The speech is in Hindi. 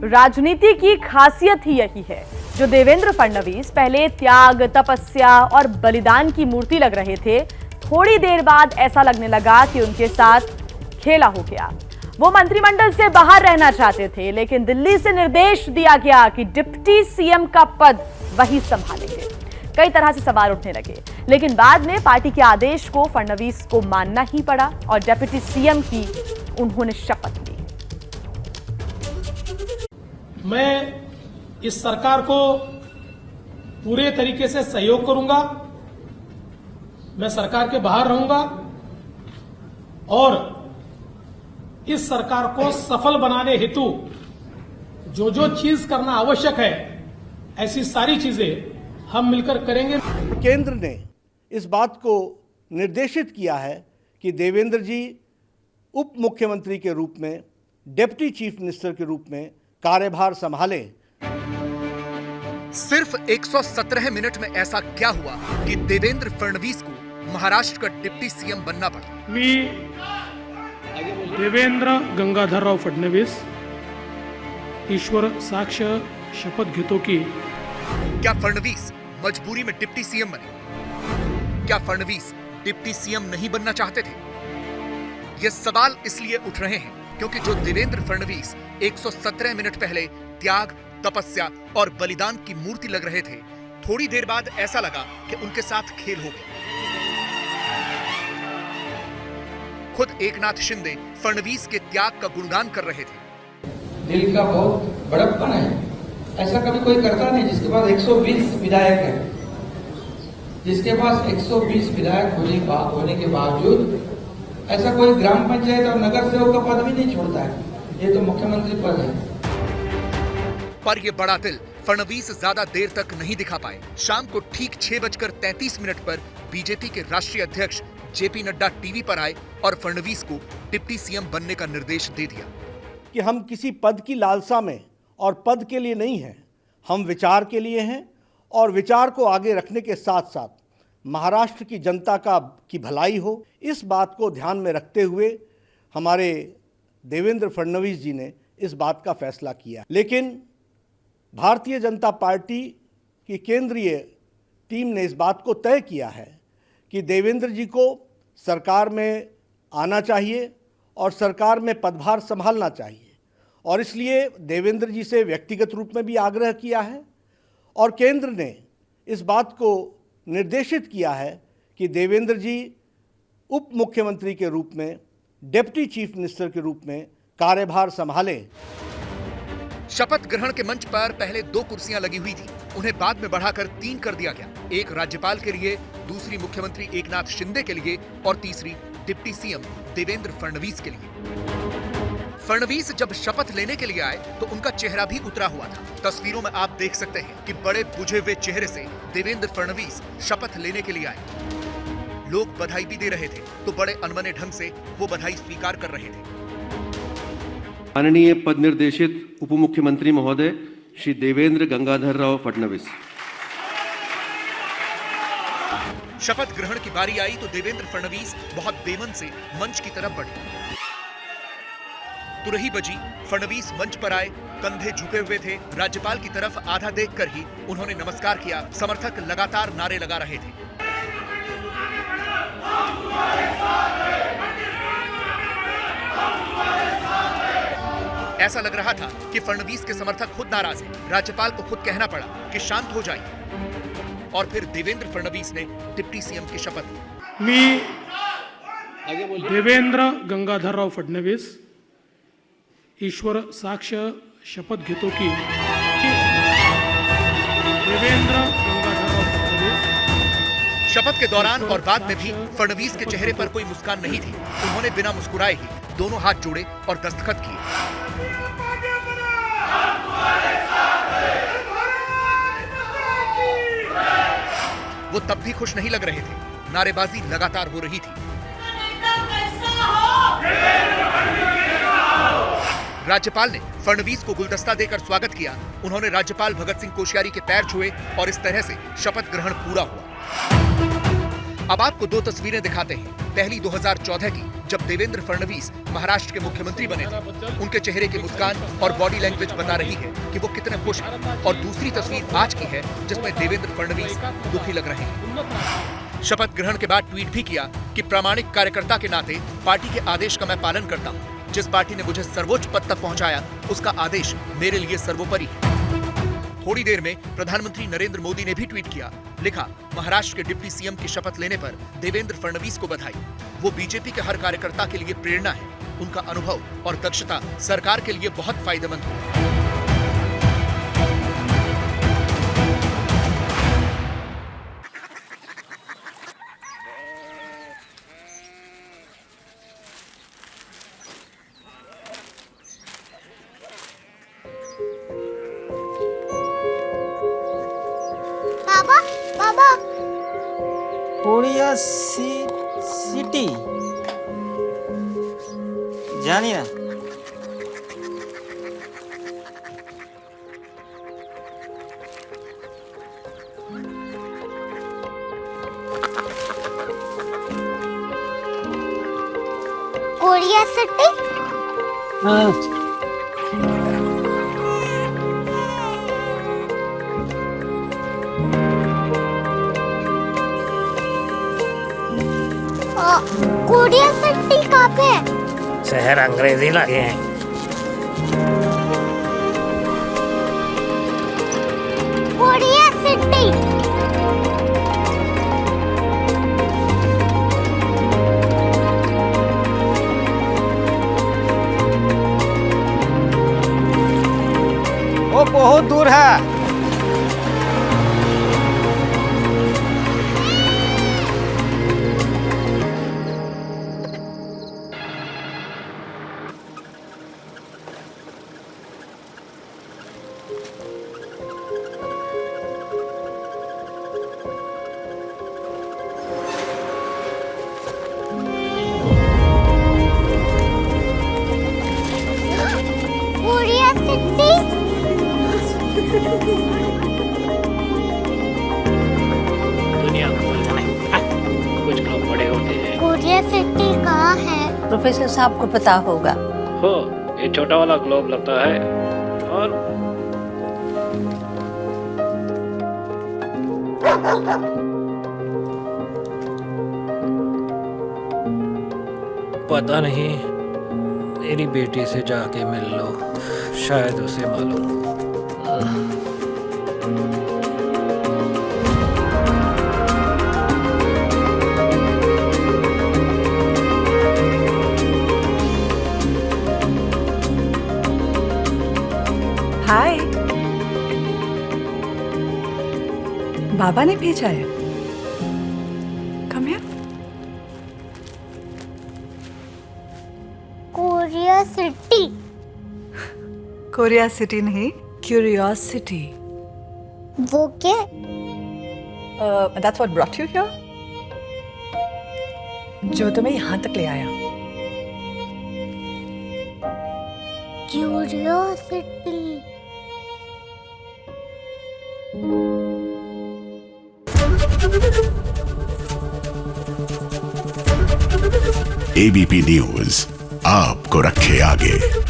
राजनीति की खासियत ही यही है। जो देवेंद्र फडणवीस पहले त्याग, तपस्या और बलिदान की मूर्ति लग रहे थे, थोड़ी देर बाद ऐसा लगने लगा कि उनके साथ खेला हो गया। वो मंत्रिमंडल से बाहर रहना चाहते थे, लेकिन दिल्ली से निर्देश दिया गया कि डिप्टी सीएम का पद वही संभालेंगे। कई तरह से सवाल उठने लगे, लेकिन बाद में पार्टी के आदेश को फडणवीस को मानना ही पड़ा और डिप्टी सीएम की उन्होंने शपथ ली। मैं इस सरकार को पूरे तरीके से सहयोग करूंगा। मैं सरकार के बाहर रहूंगा और इस सरकार को सफल बनाने हेतु जो जो चीज करना आवश्यक है, ऐसी सारी चीजें हम मिलकर करेंगे। केंद्र ने इस बात को निर्देशित किया है कि देवेंद्र जी उप मुख्यमंत्री के रूप में, डिप्टी चीफ मिनिस्टर के रूप में कार्यभार संभाले। सिर्फ 117 मिनट में ऐसा क्या हुआ कि देवेंद्र फडणवीस को महाराष्ट्र का डिप्टी सीएम बनना पड़ा? मी देवेंद्र गंगाधरराव फडणवीस ईश्वर साक्ष शपथ घेतो की क्या फडणवीस मजबूरी में डिप्टी सीएम बने? क्या फडणवीस डिप्टी सीएम नहीं बनना चाहते थे? ये सवाल इसलिए उठ रहे हैं क्योंकि जो देवेंद्र फडणवीस 117 मिनट पहले त्याग, तपस्या और बलिदान की मूर्ति लग रहे थे, थोड़ी देर बाद ऐसा लगा कि उनके साथ खेल हो गया। खुद एकनाथ शिंदे फडणवीस के त्याग का गुणगान कर रहे थे। दिल का बहुत बड़प्पन है, ऐसा कभी कोई करता नहीं जिसके पास 120 विधायक है, जिसके पास 120 विधायक होने के बावजूद ऐसा कोई ग्राम पंचायत और नगर सेवक का पद भी नहीं छोड़ता है। ये तो मुख्यमंत्री पद है। पर यह बड़ा दिल फडणवीस ज्यादा देर तक नहीं दिखा पाए। शाम को ठीक 6:33 पर बीजेपी के राष्ट्रीय अध्यक्ष जेपी नड्डा टीवी पर आए और फडणवीस को डिप्टी सीएम बनने का निर्देश दे दिया कि हम किसी पद की लालसा में और पद के लिए नहीं हैं, हम विचार के लिए हैं और विचार को आगे रखने के साथ साथ महाराष्ट्र की जनता की भलाई हो, इस बात को ध्यान में रखते हुए हमारे देवेंद्र फडणवीस जी ने इस बात का फैसला किया। लेकिन भारतीय जनता पार्टी की केंद्रीय टीम ने इस बात को तय किया है कि देवेंद्र जी को सरकार में आना चाहिए और सरकार में पदभार संभालना चाहिए, और इसलिए देवेंद्र जी से व्यक्तिगत रूप में भी आग्रह किया है और केंद्र ने इस बात को निर्देशित किया है कि देवेंद्र जी उप मुख्यमंत्री के रूप में, डिप्टी चीफ मिनिस्टर के रूप में कार्यभार संभाले। शपथ ग्रहण के मंच पर पहले 2 कुर्सियां लगी हुई थी, उन्हें बाद में बढ़ाकर 3 कर दिया गया। एक राज्यपाल के लिए, दूसरी मुख्यमंत्री एकनाथ शिंदे के लिए और तीसरी डिप्टी सीएम देवेंद्र फडणवीस के लिए। फडणवीस जब शपथ लेने के लिए आए तो उनका चेहरा भी उतरा हुआ था। तस्वीरों में आप देख सकते हैं कि बड़े बुझे हुए चेहरे से देवेंद्र फडणवीस शपथ लेने के लिए आए। लोग बधाई भी दे रहे थे तो बड़े अनमने ढंग से वो बधाई स्वीकार कर रहे थे। माननीय पद निर्देशित उप मुख्यमंत्री महोदय श्री देवेंद्र गंगाधरराव फडणवीस। शपथ ग्रहण की बारी आई तो देवेंद्र फडणवीस बहुत बेमन से मंच की तरफ बढ़े। तुरही बजी, फडणवीस मंच पर आए, कंधे झुके हुए थे। राज्यपाल की तरफ आधा देखकर ही उन्होंने नमस्कार किया। समर्थक लगातार नारे लगा रहे थे। ऐसा लग रहा था कि फडणवीस के समर्थक खुद नाराज हैं। राज्यपाल को खुद कहना पड़ा कि शांत हो जाइए। और फिर देवेंद्र फडणवीस ने डिप्टी सीएम की शपथ ली। मी देवेंद्र गंगाधरराव फडणवीस ईश्वर साक्ष शपथ घेतो की देवेंद्र गंगाधरराव फडणवीस। शपथ के दौरान और बाद में भी फडणवीस के चेहरे पर कोई मुस्कान नहीं थी। उन्होंने बिना मुस्कुराए ही दोनों हाथ जोड़े और दस्तखत किए। वो तब भी खुश नहीं लग रहे थे। नारेबाजी लगातार हो रही थी। राज्यपाल ने फडणवीस को गुलदस्ता देकर स्वागत किया। उन्होंने राज्यपाल भगत सिंह कोश्यारी के पैर छुए और इस तरह से शपथ ग्रहण पूरा हुआ। अब आपको दो तस्वीरें दिखाते हैं। पहली 2014 की, जब देवेंद्र फडणवीस महाराष्ट्र के मुख्यमंत्री बने थे। उनके चेहरे की मुस्कान और बॉडी लैंग्वेज बता रही है कि वो कितने खुश हैं। और दूसरी तस्वीर आज की है, जिसमें देवेंद्र फडणवीस दुखी लग रहे हैं। शपथ ग्रहण के बाद ट्वीट भी किया कि प्रामाणिक कार्यकर्ता के नाते पार्टी के आदेश का मैं पालन करता हूँ। जिस पार्टी ने मुझे सर्वोच्च पद तक पहुंचाया, उसका आदेश मेरे लिए सर्वोपरि है। थोड़ी देर में प्रधानमंत्री नरेंद्र मोदी ने भी ट्वीट किया, लिखा, महाराष्ट्र के डिप्टी सीएम की शपथ लेने पर देवेंद्र फडणवीस को बधाई। वो बीजेपी के हर कार्यकर्ता के लिए प्रेरणा है। उनका अनुभव और दक्षता सरकार के लिए बहुत फायदेमंद है। बाबा कोरिया सिटी जानी ना कोरिया सिटी कोरिया सिटी कहाँ पे है? शहर अंग्रेजी लगे हैं। कोरिया सिटी वो बहुत दूर है। कोरिया सिटी दुनिया कुछ लोग बड़े होते हैं। कोरिया सिटी कहाँ है? प्रोफेसर साहब को पता होगा। हो, ये छोटा वाला ग्लोब लगता है। और पता नहीं, मेरी बेटी से जाके मिल लो, शायद उसे मालूम हो। हाय, बाबा ने भेजा है। Come here. Korea city Korea city नहीं, क्यूरियोसिटी। वो क्या? That's what brought you here? जो तुम्हें यहाँ तक ले आया। क्यूरियोसिटी एबीपी न्यूज आपको रखे आगे।